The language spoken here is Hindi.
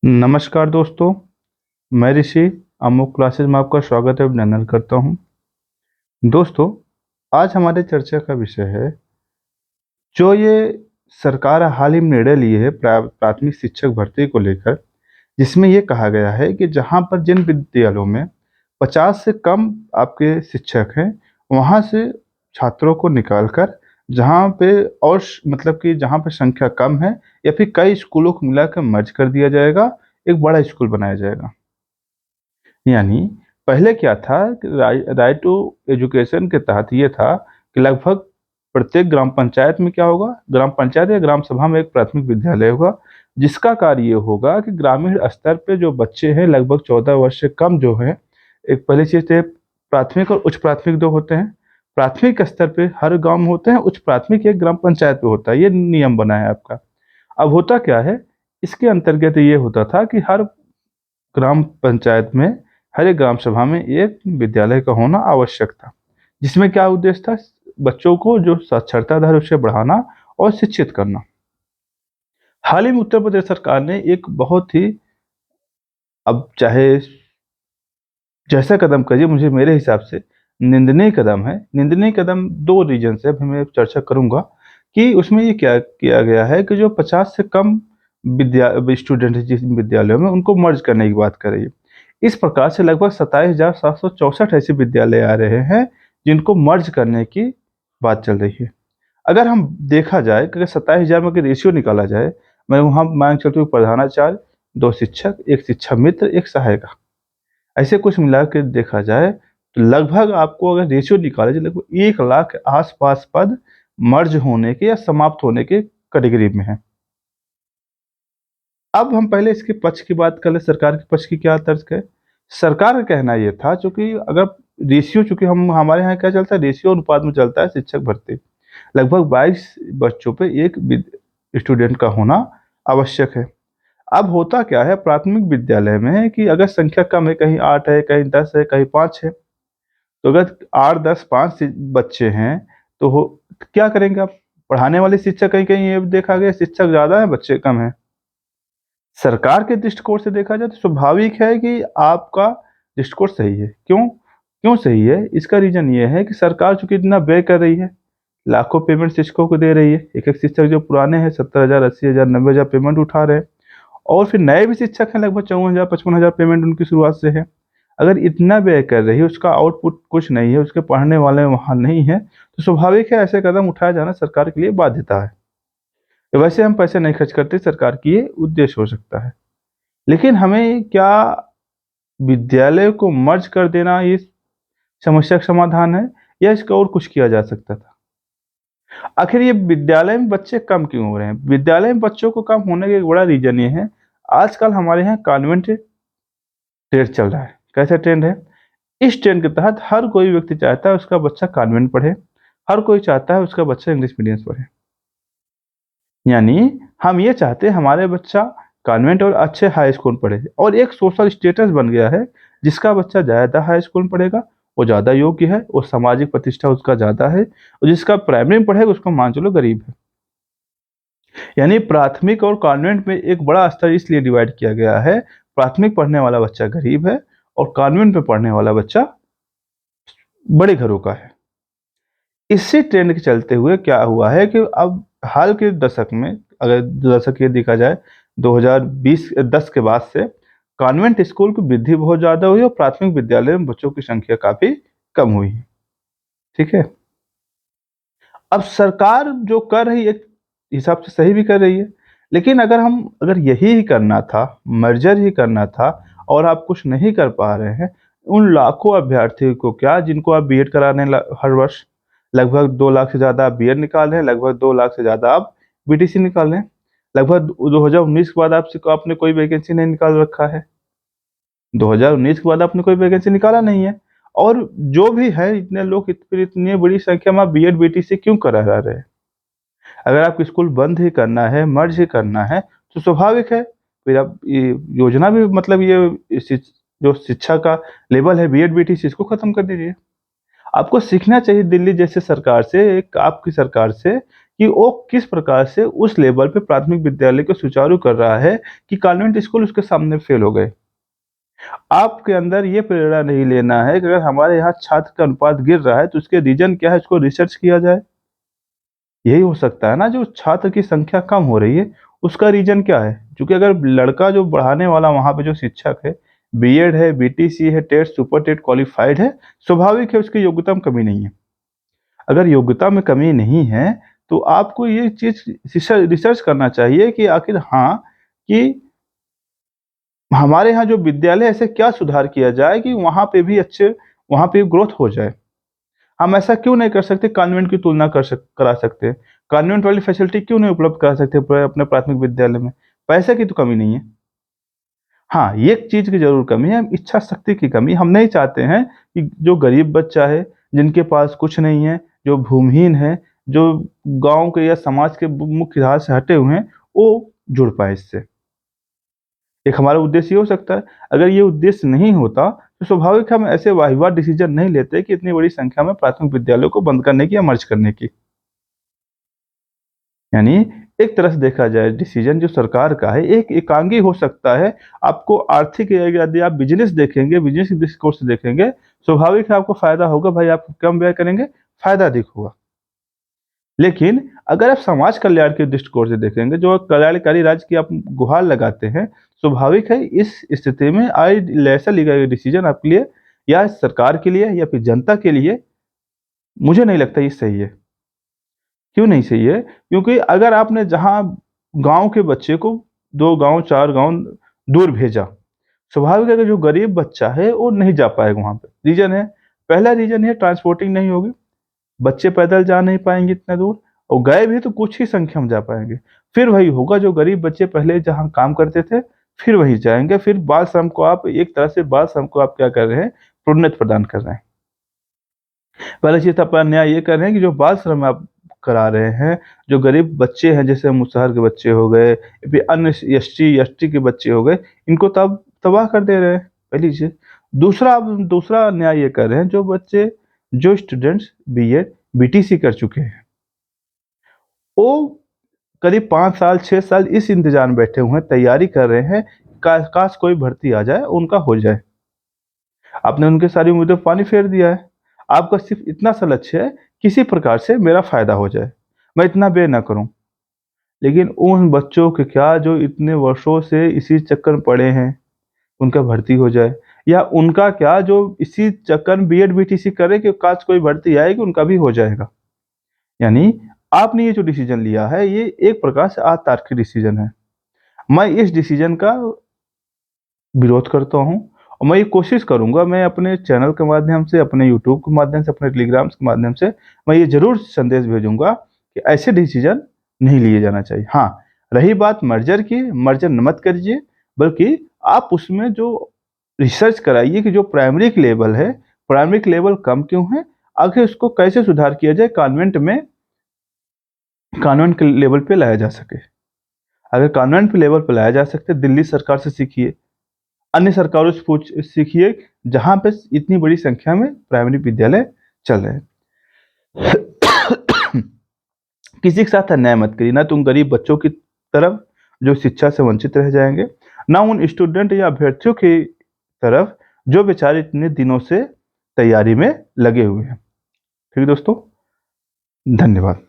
नमस्कार दोस्तों, मैं ऋषि अमुक क्लासेस में आपका स्वागत है अभिनंदन करता हूं। दोस्तों, आज हमारे चर्चा का विषय है जो ये सरकार हाल ही में निर्णय लिए है प्राथमिक शिक्षक भर्ती को लेकर, जिसमें ये कहा गया है कि जहां पर जिन विद्यालयों में 50 से कम आपके शिक्षक हैं, वहां से छात्रों को निकालकर जहां पे मतलब कि जहां पे संख्या कम है या फिर कई स्कूलों को मिलाकर मर्ज कर दिया जाएगा, एक बड़ा स्कूल बनाया जाएगा। यानी पहले क्या था कि राइट टू एजुकेशन के तहत ये था कि लगभग प्रत्येक ग्राम पंचायत में क्या होगा, ग्राम पंचायत या ग्राम सभा में एक प्राथमिक विद्यालय होगा, जिसका कार्य ये होगा कि ग्रामीण स्तर पे जो बच्चे हैं लगभग 14 वर्ष से कम जो है, एक पहली चीज है प्राथमिक और उच्च प्राथमिक दो होते हैं। प्राथमिक स्तर पे हर गांव में होते हैं, उच्च प्राथमिक एक ग्राम पंचायत पे होता है, ये नियम बना है आपका। अब होता क्या है, इसके अंतर्गत ये होता था कि हर ग्राम पंचायत में, हर एक ग्राम सभा में एक विद्यालय का होना आवश्यक था, जिसमें क्या उद्देश्य था, बच्चों को जो साक्षरता दर उसे बढ़ाना और शिक्षित करना। हाल ही में उत्तर प्रदेश सरकार ने एक बहुत ही, अब चाहे जैसा कदम करिए, मुझे मेरे हिसाब से निंदनीय कदम है। निंदनीय कदम दो रीजन से अभी मैं चर्चा करूंगा कि उसमें ये क्या किया गया है कि जो 50 से कम विद्या स्टूडेंट है जिस विद्यालयों में, उनको मर्ज करने की बात कर रही है। इस प्रकार से लगभग 27,764 ऐसे विद्यालय आ रहे हैं जिनको मर्ज करने की बात चल रही है। अगर हम देखा जाए कि अगर 27,000 में अगर रेशियो निकाला जाए, मैं वहाँ मान चलती हूँ प्रधानाचार्य, 2 शिक्षक, 1 शिक्षा मित्र, 1 सहायिका, ऐसे कुछ मिला के देखा जाए तो लगभग आपको अगर रेशियो निकाले जाए लगभग 1 लाख के आसपास पद मर्ज होने के या समाप्त होने के कैटेगरी में है। अब हम पहले इसके पक्ष की बात कर ले, सरकार के पक्ष की क्या तर्क है। सरकार का कहना ये था, चूंकि अगर रेशियो, चूंकि हम हमारे यहाँ क्या चलता है, रेशियो अनुपात में चलता है शिक्षक भर्ती, लगभग 22 बच्चों पे एक स्टूडेंट का होना आवश्यक है। अब होता क्या है प्राथमिक विद्यालय में कि अगर संख्या कम है, कहीं 8 है, कहीं 10 है, कहीं 5 है, तो अगर 8, 10, 5 बच्चे हैं तो क्या करेंगे आप? पढ़ाने वाले शिक्षक, कहीं कहीं ये देखा गया शिक्षक ज्यादा है, बच्चे कम हैं। सरकार के दृष्टिकोण से देखा जाए तो स्वाभाविक है कि आपका दृष्टिकोण सही है। क्यों क्यों सही है? इसका रीजन ये है कि सरकार चूंकि इतना व्यय कर रही है, लाखों पेमेंट शिक्षकों को दे रही है। एक एक शिक्षक जो पुराने हैं 70,000, 80,000, 90,000 पेमेंट उठा रहे हैं, और फिर नए भी शिक्षक हैं लगभग 54,000, 55,000 पेमेंट उनकी शुरुआत से है। अगर इतना व्यय कर रही है, उसका आउटपुट कुछ नहीं है, उसके पढ़ने वाले वहाँ नहीं है, तो स्वाभाविक है ऐसे कदम उठाया जाना सरकार के लिए बाध्यता है। तो वैसे हम पैसे नहीं खर्च करते, सरकार की ये उद्देश्य हो सकता है। लेकिन हमें क्या विद्यालय को मर्ज कर देना ये समस्या का समाधान है, या इसका और कुछ किया जा सकता था? आखिर ये विद्यालय में बच्चे कम क्यों हो रहे हैं? विद्यालय में बच्चों को कम होने का एक बड़ा रीजन ये है, आजकल हमारे यहाँ कॉन्वेंट ट्रेंड चल रहा है। कैसा ट्रेंड है? इस ट्रेंड के तहत हर कोई व्यक्ति चाहता है उसका बच्चा कॉन्वेंट पढ़े, हर कोई चाहता है उसका बच्चा इंग्लिश मीडियम से पढ़े। यानी हम ये चाहते हैं हमारे बच्चा कॉन्वेंट और अच्छे हाई स्कूल में पढ़े, और एक सोशल स्टेटस बन गया है, जिसका बच्चा ज़्यादा हाई स्कूल में पढ़ेगा वो ज़्यादा योग्य है और सामाजिक प्रतिष्ठा उसका ज़्यादा है, और जिसका प्राइमरी में पढ़ेगा उसको मान चलो गरीब है। यानी प्राथमिक और कॉन्वेंट में एक बड़ा स्तर इसलिए डिवाइड किया गया है, प्राथमिक पढ़ने वाला बच्चा गरीब है और कॉन्वेंट में पढ़ने वाला बच्चा बड़े घरों का है। इसी ट्रेंड के चलते हुए क्या हुआ है कि अब हाल के दशक में, अगर दशक ये देखा जाए 2020-10 के बाद से, कॉन्वेंट स्कूल की वृद्धि बहुत ज़्यादा हुई और प्राथमिक विद्यालय में बच्चों की संख्या काफ़ी कम हुई है। ठीक है? अब सरकार जो कर रही है, एक हिसाब से सही भी कर रही है, लेकिन अगर यही ही करना था, मर्जर ही करना था, और आप कुछ नहीं कर पा रहे हैं, उन लाखों अभ्यर्थियों को क्या जिनको आप बीएड कराने हर वर्ष लगभग 2 लाख से ज़्यादा आप बीएड निकाल रहे हैं, लगभग 2 लाख से ज़्यादा आप बीटीसी निकाल रहे हैं। लगभग 2019 के बाद आपने कोई वैकेंसी नहीं निकाल रखा है। 2019 के बाद आपने कोई वैकेंसी निकाला नहीं है, और जो भी है इतने लोग, फिर इतनी बड़ी संख्या में आप बीएड बीटीसी क्यों करा रहे हैं? अगर आपको स्कूल बंद ही करना है, मर्ज ही करना है, तो स्वाभाविक है फिर आप ये योजना भी, मतलब ये जो शिक्षा का लेवल है बीएड बीटीसी, इसको खत्म कर दीजिए। आपको सीखना चाहिए दिल्ली जैसे सरकार से, एक आपकी सरकार से, कि वो किस प्रकार से उस लेवल पे प्राथमिक विद्यालय को सुचारू कर रहा है कि कॉन्वेंट स्कूल उसके सामने फेल हो गए। आपके अंदर ये प्रेरणा नहीं लेना है कि अगर हमारे यहाँ छात्र का अनुपात गिर रहा है तो उसके रीज़न क्या है, उसको रिसर्च किया जाए। यही हो सकता है ना, जो छात्र की संख्या कम हो रही है, उसका रीज़न क्या है? क्योंकि अगर लड़का जो पढ़ाने वाला वहाँ पे जो शिक्षक है, बीएड है, बीटीसी है, टेट, सुपर टेट क्वालिफ़ाइड है, स्वाभाविक है उसकी योग्यता में कमी नहीं है। अगर योग्यता में कमी नहीं है, तो आपको ये चीज़ रिसर्च करना चाहिए कि आखिर हाँ, कि हमारे यहाँ जो विद्यालय है ऐसे क्या सुधार किया जाए कि वहाँ पे ग्रोथ हो जाए। हम ऐसा क्यों नहीं कर सकते, कॉन्वेंट की तुलना करा सकते हैं। कॉन्वेंट वाली फैसिलिटी क्यों नहीं उपलब्ध करा सकते अपने प्राथमिक विद्यालय में? पैसे की तो कमी नहीं है। हाँ, एक चीज़ की ज़रूर कमी है, इच्छा शक्ति की कमी। हम नहीं चाहते हैं कि जो गरीब बच्चा है, जिनके पास कुछ नहीं है, जो भूमिहीन है, जो गाँव के या समाज के मुख्य धारा से हटे हुए हैं, वो जुड़ पाएँ इससे। एक हमारा उद्देश्य ये हो सकता है। अगर ये उद्देश्य नहीं होता, तो स्वाभाविक हम ऐसे वाहिवाट डिसीज़न नहीं लेते कि इतनी बड़ी संख्या में प्राथमिक विद्यालयों को बंद करने की या मर्ज करने की। यानी एक तरह से देखा जाए डिसीज़न जो सरकार का है, एक एकांगी हो सकता है। आपको आर्थिक यदि आप बिज़नेस देखेंगे, बिज़नेस के दृष्टिकोण से देखेंगे, स्वाभाविक है आपको फ़ायदा होगा, भाई आप कम व्यय करेंगे, फ़ायदा अधिक होगा। लेकिन अगर आप समाज कल्याण के दृष्टिकोण से देखेंगे, जो कल्याणकारी राज्य की आप गुहार लगाते हैं, स्वाभाविक है इस स्थिति में ऐसा लिया गया डिसीजन आपके लिए या सरकार के लिए या फिर जनता के लिए, मुझे नहीं लगता ये सही है। क्यों नहीं सही है? क्योंकि अगर आपने जहाँ गाँव के बच्चे को 2 गाँव, 4 गाँव दूर भेजा, स्वाभाविक है कि जो गरीब बच्चा है, वो नहीं जा पाएगा वहाँ पे। रीज़न है, पहला रीज़न है ट्रांसपोर्टिंग नहीं होगी। बच्चे पैदल जा नहीं पाएँगे इतना दूर और गए भी तो कुछ ही संख्या में जा पाएँगे। फिर वही होगा जो गरीब बच्चे पहले जहाँ काम करते थे, फिर वहीं जाएँगे। फिर बाल श्रम को आप एक तरह से बाल श्रम को आप क्या कर रहे हैं, प्रोन्नति प्रदान कर रहे हैं। पहली चीज़ तो आप अन्याय ये कर रहे हैं कि जो बाल श्रम आप करा रहे हैं, जो गरीब बच्चे हैं जैसे मुसहर के बच्चे हो गए, या फिर अन्य एसटी के बच्चे हो गए, इनको तो आप तबाह कर दे रहे हैं, पहली चीज़। दूसरा अन्याय ये कर रहे हैं जो स्टूडेंट्स बीएड, बीटीसी कर चुके हैं, वो करीब 5 साल, 6 साल इस इंतज़ार में बैठे हुए हैं, तैयारी कर रहे हैं, काश कोई भर्ती आ जाए, उनका हो जाए। आपने उनकी सारी उम्मीदों पे पानी फेर दिया है। आपका सिर्फ़ इतना सा लक्ष्य है, किसी प्रकार से मेरा फ़ायदा हो जाए, मैं इतना व्यय ना करूँ। लेकिन उन बच्चों के क्या जो इतने वर्षों से इसी चक्कर में पड़े हैं, उनका भर्ती हो जाए या उनका क्या जो इसी चक्कर में बीएड, बीटीसी करे कि काश कोई भर्ती आएगी, उनका भी हो जाएगा। यानी आपने ये जो डिसीज़न लिया है, ये एक प्रकार से अतार्किक डिसीज़न है। मैं इस डिसीज़न का विरोध करता हूँ और मैं ये कोशिश करूँगा, मैं अपने चैनल के माध्यम से, अपने यूट्यूब के माध्यम से, अपने टेलीग्राम्स के माध्यम से मैं ये ज़रूर संदेश भेजूँगा कि ऐसे डिसीज़न नहीं लिए जाना चाहिए। हाँ, रही बात मर्जर की, मर्जर मत करिए, बल्कि आप उसमें जो रिसर्च कराइए कि जो प्राइमरी लेवल कम क्यों है? आखिर उसको कैसे सुधार किया जाए कॉन्वेंट के लेवल पे लाया जा सके। अगर कॉन्वेंट के लेवल पे लाया जा सकता है, दिल्ली सरकार से सीखिए। अन्य सरकारों से सीखिए जहाँ पे इतनी बड़ी संख्या में प्राइमरी विद्यालय चल रहे हैं। किसी के साथ अन्याय मत करिए, ना तो उन गरीब बच्चों की तरफ जो शिक्षा से वंचित रह जाएँगे, ना उन स्टूडेंट या अभ्यर्थियों की तरफ जो बेचारे इतने दिनों से तैयारी में लगे हुए हैं। ठीक है दोस्तों, धन्यवाद।